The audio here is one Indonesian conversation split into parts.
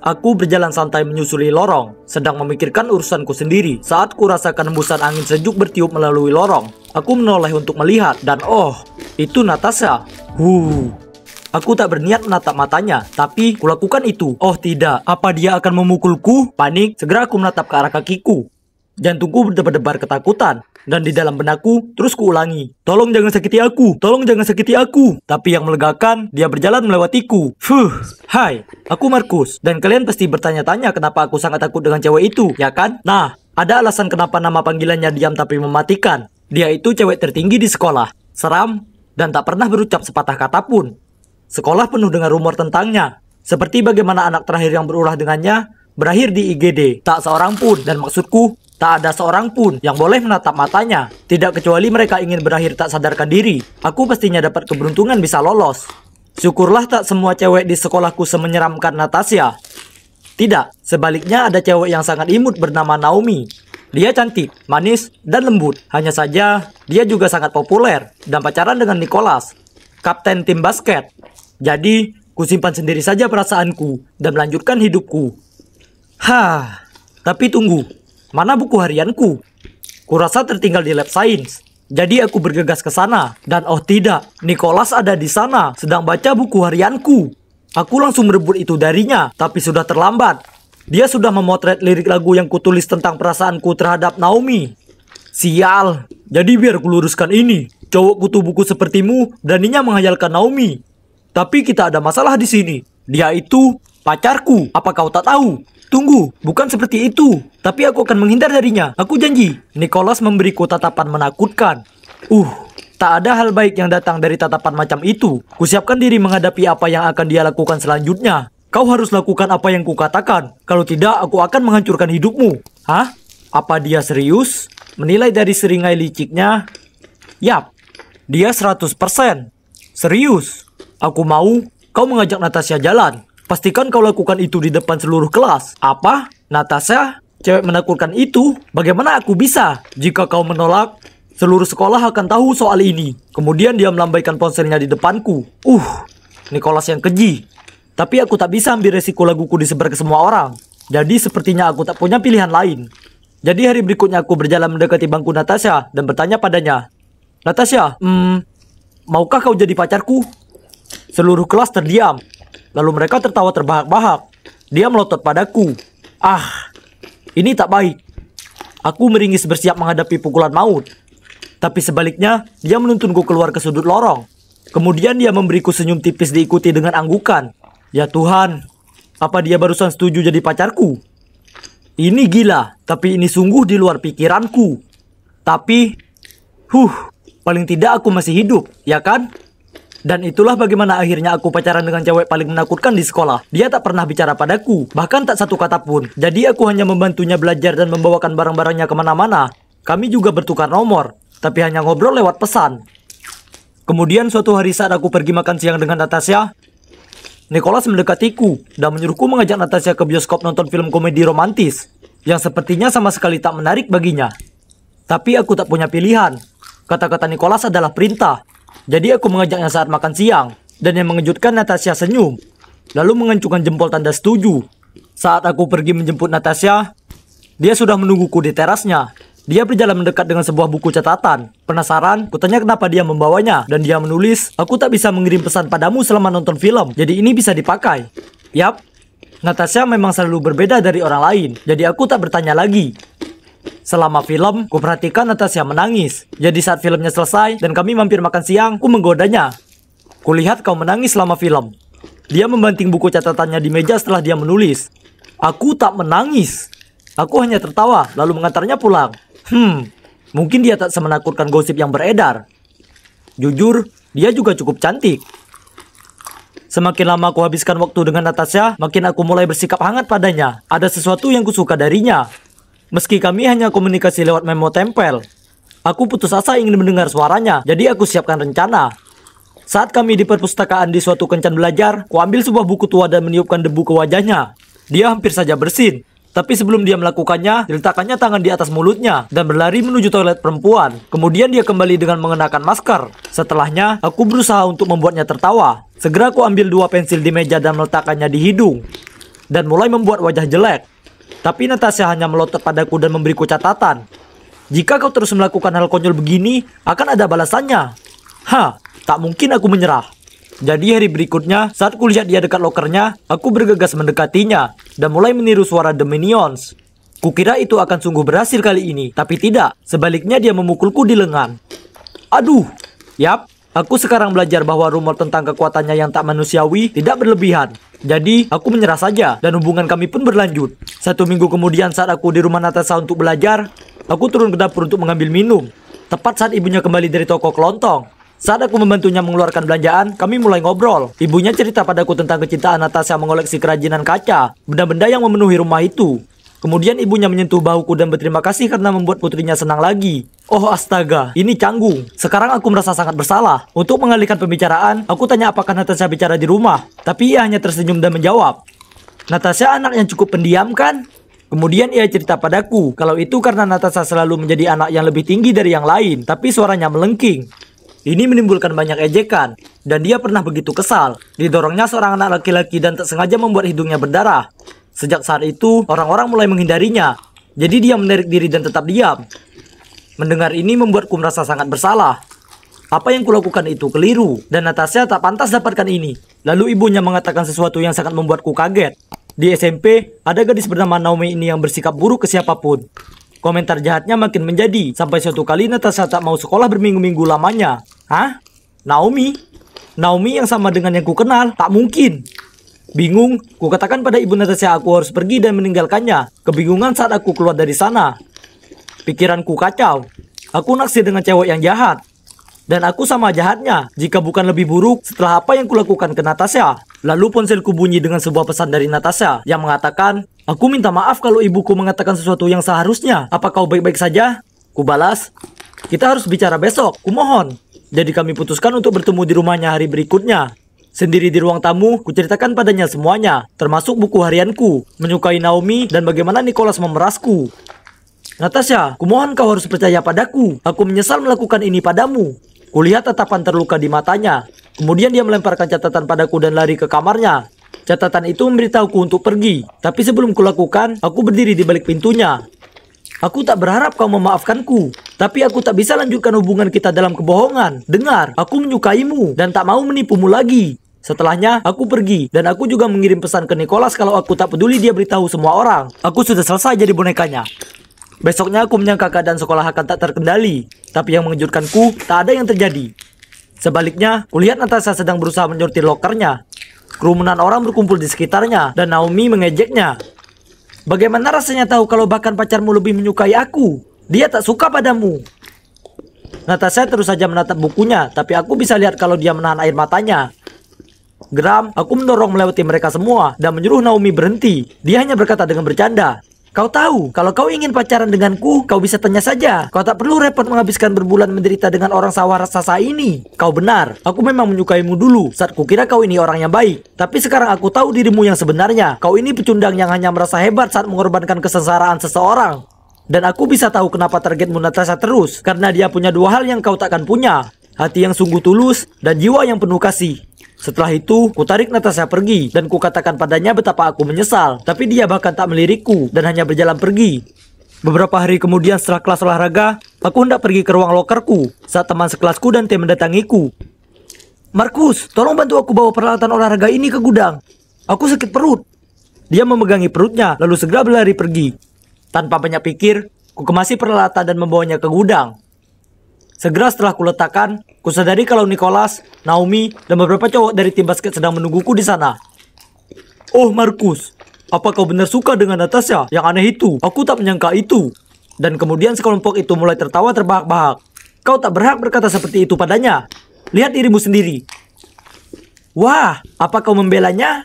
Aku berjalan santai menyusuri lorong, sedang memikirkan urusanku sendiri. Saat ku rasakan hembusan angin sejuk bertiup melalui lorong, aku menoleh untuk melihat, dan oh, itu Natasha. Aku tak berniat menatap matanya, tapi kulakukan itu. Oh tidak, apa dia akan memukulku? Panik, segera aku menatap ke arah kakiku. Jantungku berdebar-debar ketakutan. Dan di dalam benakku, terus kuulangi, tolong jangan sakiti aku, tolong jangan sakiti aku. Tapi yang melegakan, dia berjalan melewatiku. Hai, aku Markus. Dan kalian pasti bertanya-tanya kenapa aku sangat takut dengan cewek itu, ya kan? Nah, ada alasan kenapa nama panggilannya diam tapi mematikan. Dia itu cewek tertinggi di sekolah, seram, dan tak pernah berucap sepatah kata pun. Sekolah penuh dengan rumor tentangnya, seperti bagaimana anak terakhir yang berulah dengannya berakhir di IGD. Tak seorang pun, dan maksudku, tak ada seorang pun yang boleh menatap matanya. Tidak kecuali mereka ingin berakhir tak sadarkan diri. Aku pastinya dapat keberuntungan bisa lolos. Syukurlah tak semua cewek di sekolahku semenyeramkan Natasha. Tidak, sebaliknya ada cewek yang sangat imut bernama Naomi. Dia cantik, manis, dan lembut. Hanya saja, dia juga sangat populer dan pacaran dengan Nicholas, kapten tim basket. Jadi, kusimpan sendiri saja perasaanku dan melanjutkan hidupku. Tapi tunggu. Mana buku harianku? Kurasa tertinggal di lab science. Jadi aku bergegas ke sana. Dan oh tidak, Nicholas ada di sana, sedang baca buku harianku. Aku langsung merebut itu darinya, tapi sudah terlambat. Dia sudah memotret lirik lagu yang kutulis tentang perasaanku terhadap Naomi. Sial. Jadi biar kuluruskan ini. Cowok kutu buku sepertimu beraninya menghayalkan Naomi. Tapi kita ada masalah di sini. Dia itu pacarku. Apa kau tak tahu? Tunggu, bukan seperti itu. Tapi aku akan menghindar darinya. Aku janji. Nicholas memberiku tatapan menakutkan. Tak ada hal baik yang datang dari tatapan macam itu. Kusiapkan diri menghadapi apa yang akan dia lakukan selanjutnya. Kau harus lakukan apa yang kukatakan. Kalau tidak, aku akan menghancurkan hidupmu. Hah? Apa dia serius? Menilai dari seringai liciknya. Yap, dia 100%. Serius. Aku mau kau mengajak Natasha jalan. Pastikan kau lakukan itu di depan seluruh kelas. Apa? Natasha? Cewek menakutkan itu? Bagaimana aku bisa? Jika kau menolak, seluruh sekolah akan tahu soal ini. Kemudian dia melambaikan ponselnya di depanku. Nicholas yang keji. Tapi aku tak bisa ambil resiko laguku disebar ke semua orang. Jadi sepertinya aku tak punya pilihan lain. Jadi hari berikutnya aku berjalan mendekati bangku Natasha dan bertanya padanya. Natasha, maukah kau jadi pacarku? Seluruh kelas terdiam. Lalu mereka tertawa terbahak-bahak. Dia melotot padaku. Ini tak baik. Aku meringis bersiap menghadapi pukulan maut. Tapi sebaliknya, dia menuntunku keluar ke sudut lorong. Kemudian dia memberiku senyum tipis diikuti dengan anggukan. Ya Tuhan, apa dia barusan setuju jadi pacarku? Ini gila, tapi ini sungguh di luar pikiranku. Tapi, paling tidak aku masih hidup, ya kan? Dan itulah bagaimana akhirnya aku pacaran dengan cewek paling menakutkan di sekolah. Dia tak pernah bicara padaku, bahkan tak satu kata pun. Jadi aku hanya membantunya belajar dan membawakan barang-barangnya kemana-mana. Kami juga bertukar nomor, tapi hanya ngobrol lewat pesan. Kemudian suatu hari saat aku pergi makan siang dengan Natasha, Nicholas mendekatiku dan menyuruhku mengajak Natasha ke bioskop nonton film komedi romantis, yang sepertinya sama sekali tak menarik baginya. Tapi aku tak punya pilihan. Kata-kata Nicholas adalah perintah. Jadi aku mengajaknya saat makan siang. Dan yang mengejutkan, Natasha senyum, lalu mengencungkan jempol tanda setuju. Saat aku pergi menjemput Natasha, dia sudah menungguku di terasnya. Dia berjalan mendekat dengan sebuah buku catatan. Penasaran, kutanya kenapa dia membawanya. Dan dia menulis, aku tak bisa mengirim pesan padamu selama nonton film. Jadi ini bisa dipakai. Yap, Natasha memang selalu berbeda dari orang lain. Jadi aku tak bertanya lagi. Selama film, kuperhatikan Natasha menangis. Jadi saat filmnya selesai dan kami mampir makan siang, ku menggodanya. Kulihat kau menangis selama film. Dia membanting buku catatannya di meja setelah dia menulis. Aku tak menangis. Aku hanya tertawa, lalu mengantarnya pulang. Mungkin dia tak semenakutkan gosip yang beredar. Jujur, dia juga cukup cantik. Semakin lama aku habiskan waktu dengan Natasha, makin aku mulai bersikap hangat padanya. Ada sesuatu yang kusuka darinya. Meski kami hanya komunikasi lewat memo tempel. Aku putus asa ingin mendengar suaranya, jadi aku siapkan rencana. Saat kami di perpustakaan di suatu kencan belajar, ku ambil sebuah buku tua dan meniupkan debu ke wajahnya. Dia hampir saja bersin. Tapi sebelum dia melakukannya, diletakkannya tangan di atas mulutnya dan berlari menuju toilet perempuan. Kemudian dia kembali dengan mengenakan masker. Setelahnya, aku berusaha untuk membuatnya tertawa. Segera aku ambil 2 pensil di meja dan meletakkannya di hidung. dan mulai membuat wajah jelek. Tapi Natasha hanya melotot padaku dan memberiku catatan. Jika kau terus melakukan hal konyol begini, akan ada balasannya. Tak mungkin aku menyerah. Jadi hari berikutnya, saat kulihat dia dekat lokernya, aku bergegas mendekatinya dan mulai meniru suara The Minions. Kukira itu akan sungguh berhasil kali ini, tapi tidak. Sebaliknya dia memukulku di lengan. Aduh, yap. Aku sekarang belajar bahwa rumor tentang kekuatannya yang tak manusiawi tidak berlebihan. Jadi, aku menyerah saja dan hubungan kami pun berlanjut. 1 minggu kemudian saat aku di rumah Natasha untuk belajar, aku turun ke dapur untuk mengambil minum. Tepat saat ibunya kembali dari toko kelontong. Saat aku membantunya mengeluarkan belanjaan, kami mulai ngobrol. Ibunya cerita padaku tentang kecintaan Natasha mengoleksi kerajinan kaca, benda-benda yang memenuhi rumah itu. Kemudian ibunya menyentuh bahuku dan berterima kasih karena membuat putrinya senang lagi. Oh astaga, ini canggung. Sekarang aku merasa sangat bersalah. Untuk mengalihkan pembicaraan, aku tanya apakah Natasha bicara di rumah. Tapi ia hanya tersenyum dan menjawab, Natasha anak yang cukup pendiam kan? Kemudian ia cerita padaku, kalau itu karena Natasha selalu menjadi anak yang lebih tinggi dari yang lain, tapi suaranya melengking. Ini menimbulkan banyak ejekan, dan dia pernah begitu kesal. Didorongnya seorang anak laki-laki dan tak sengaja membuat hidungnya berdarah. Sejak saat itu, orang-orang mulai menghindarinya. Jadi dia menarik diri dan tetap diam. Mendengar ini membuatku merasa sangat bersalah. Apa yang kulakukan itu keliru, dan Natasha tak pantas dapatkan ini. Lalu ibunya mengatakan sesuatu yang sangat membuatku kaget. Di SMP, ada gadis bernama Naomi ini yang bersikap buruk ke siapapun. Komentar jahatnya makin menjadi, sampai suatu kali Natasha tak mau sekolah berminggu-minggu lamanya. Hah? Naomi? Naomi yang sama dengan yang ku kenal? Tak mungkin. Bingung, ku katakan pada ibu Natasha aku harus pergi dan meninggalkannya. Kebingungan saat aku keluar dari sana. Pikiranku kacau. Aku naksir dengan cewek yang jahat. Dan aku sama jahatnya, jika bukan lebih buruk setelah apa yang kulakukan ke Natasha. Lalu ponselku bunyi dengan sebuah pesan dari Natasha yang mengatakan, aku minta maaf kalau ibuku mengatakan sesuatu yang seharusnya. Apa kau baik-baik saja? Ku balas, kita harus bicara besok, kumohon. Jadi kami putuskan untuk bertemu di rumahnya hari berikutnya. Sendiri di ruang tamu, kuceritakan padanya semuanya, termasuk buku harianku, menyukai Naomi, dan bagaimana Nicholas memerasku. Natasha, kumohon kau harus percaya padaku. Aku menyesal melakukan ini padamu. Kulihat tatapan terluka di matanya. Kemudian dia melemparkan catatan padaku dan lari ke kamarnya. Catatan itu memberitahuku untuk pergi. Tapi sebelum kulakukan, aku berdiri di balik pintunya. Aku tak berharap kau memaafkanku. Tapi aku tak bisa lanjutkan hubungan kita dalam kebohongan. Dengar, aku menyukaimu dan tak mau menipumu lagi. Setelahnya, aku pergi dan aku juga mengirim pesan ke Nicholas kalau aku tak peduli dia beritahu semua orang. Aku sudah selesai jadi bonekanya. Besoknya aku menyangka keadaan sekolah akan tak terkendali. Tapi yang mengejutkanku, tak ada yang terjadi. Sebaliknya, kulihat Natasha sedang berusaha menyortir lokernya. Kerumunan orang berkumpul di sekitarnya dan Naomi mengejeknya. Bagaimana rasanya tahu kalau bahkan pacarmu lebih menyukai aku? Dia tak suka padamu. Natasha terus saja menatap bukunya, tapi aku bisa lihat kalau dia menahan air matanya. Geram, aku mendorong melewati mereka semua dan menyuruh Naomi berhenti. Dia hanya berkata dengan bercanda, kau tahu, kalau kau ingin pacaran denganku, kau bisa tanya saja. Kau tak perlu repot menghabiskan berbulan menderita dengan orang sawah raksasa ini. Kau benar, aku memang menyukaimu dulu saat kukira kau ini orang yang baik. Tapi sekarang aku tahu dirimu yang sebenarnya. Kau ini pecundang yang hanya merasa hebat saat mengorbankan kesengsaraan seseorang. Dan aku bisa tahu kenapa targetmu Natasha terus. Karena dia punya dua hal yang kau takkan punya. Hati yang sungguh tulus dan jiwa yang penuh kasih. Setelah itu, ku tarik Natasha pergi dan ku katakan padanya betapa aku menyesal. Tapi dia bahkan tak melirikku dan hanya berjalan pergi. Beberapa hari kemudian setelah kelas olahraga, aku hendak pergi ke ruang lokerku saat teman sekelasku dan tim mendatangiku. Markus, tolong bantu aku bawa peralatan olahraga ini ke gudang. Aku sakit perut. Dia memegangi perutnya lalu segera berlari pergi. Tanpa banyak pikir, ku kemasi peralatan dan membawanya ke gudang. Segera setelah kuletakkan, kusadari kalau Nicholas, Naomi, dan beberapa cowok dari tim basket sedang menungguku di sana. Oh Markus, apa kau benar suka dengan Natasha? Yang aneh itu, aku tak menyangka itu. Dan kemudian sekelompok itu mulai tertawa terbahak-bahak. Kau tak berhak berkata seperti itu padanya. Lihat dirimu sendiri. Wah, apa kau membelanya?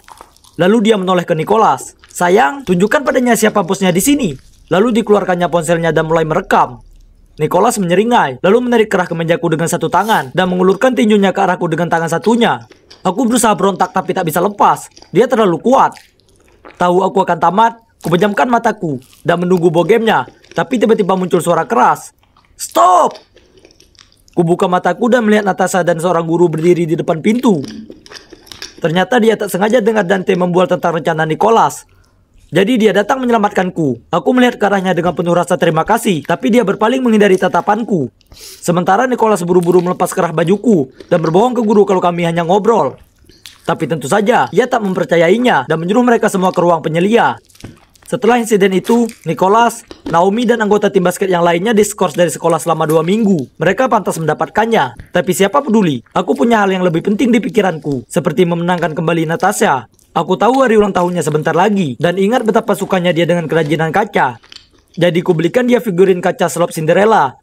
Lalu dia menoleh ke Nicholas. Sayang, tunjukkan padanya siapa bosnya di sini. Lalu dikeluarkannya ponselnya dan mulai merekam. Nicholas menyeringai, lalu menarik kerah kemejaku dengan satu tangan dan mengulurkan tinjunya ke arahku dengan tangan satunya. Aku berusaha berontak tapi tak bisa lepas. Dia terlalu kuat. Tahu aku akan tamat, kupejamkan mataku dan menunggu bogemnya. Tapi tiba-tiba muncul suara keras. Stop! Kubuka mataku dan melihat Natasha dan seorang guru berdiri di depan pintu. Ternyata dia tak sengaja dengar Dante membual tentang rencana Nicholas. Jadi dia datang menyelamatkanku. Aku melihat ke arahnya dengan penuh rasa terima kasih, tapi dia berpaling menghindari tatapanku. Sementara Nicholas buru-buru melepas kerah bajuku dan berbohong ke guru kalau kami hanya ngobrol. Tapi tentu saja, ia tak mempercayainya dan menyuruh mereka semua ke ruang penyelia. Setelah insiden itu, Nicholas, Naomi, dan anggota tim basket yang lainnya diskors dari sekolah selama 2 minggu. Mereka pantas mendapatkannya. Tapi siapa peduli? Aku punya hal yang lebih penting di pikiranku, seperti memenangkan kembali Natasha. Aku tahu hari ulang tahunnya sebentar lagi, dan ingat betapa sukanya dia dengan kerajinan kaca. Jadi kubelikan dia figurin kaca slop Cinderella,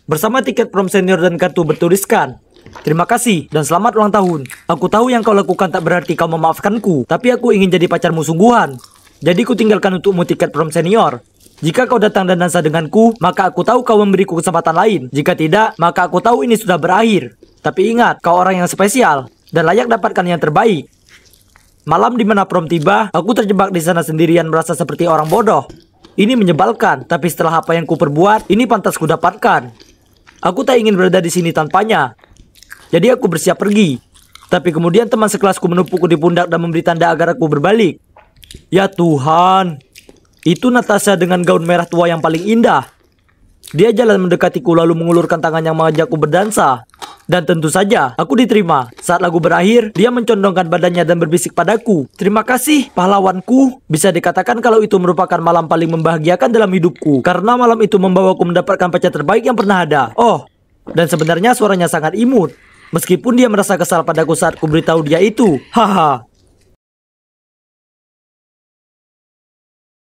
bersama tiket prom senior dan kartu bertuliskan, "Terima kasih dan selamat ulang tahun. Aku tahu yang kau lakukan tak berarti kau memaafkanku, tapi aku ingin jadi pacarmu sungguhan. Jadi ku tinggalkan untukmu tiket prom senior. Jika kau datang dan dansa denganku, maka aku tahu kau memberiku kesempatan lain. Jika tidak, maka aku tahu ini sudah berakhir. Tapi ingat, kau orang yang spesial dan layak dapatkan yang terbaik." Malam di mana prom tiba, aku terjebak di sana sendirian merasa seperti orang bodoh. Ini menyebalkan, tapi setelah apa yang ku perbuat, ini pantas ku dapatkan. Aku tak ingin berada di sini tanpanya. Jadi aku bersiap pergi. Tapi kemudian teman sekelasku menepukku di pundak dan memberi tanda agar aku berbalik. Ya Tuhan, itu Natasha dengan gaun merah tua yang paling indah. Dia jalan mendekatiku lalu mengulurkan tangannya mengajakku berdansa. Dan tentu saja, aku diterima. Saat lagu berakhir, dia mencondongkan badannya dan berbisik padaku, "Terima kasih, pahlawanku." Bisa dikatakan kalau itu merupakan malam paling membahagiakan dalam hidupku, karena malam itu membawaku mendapatkan pacar terbaik yang pernah ada. Oh, dan sebenarnya suaranya sangat imut. Meskipun dia merasa kesal padaku saat ku beritahu dia itu. Haha.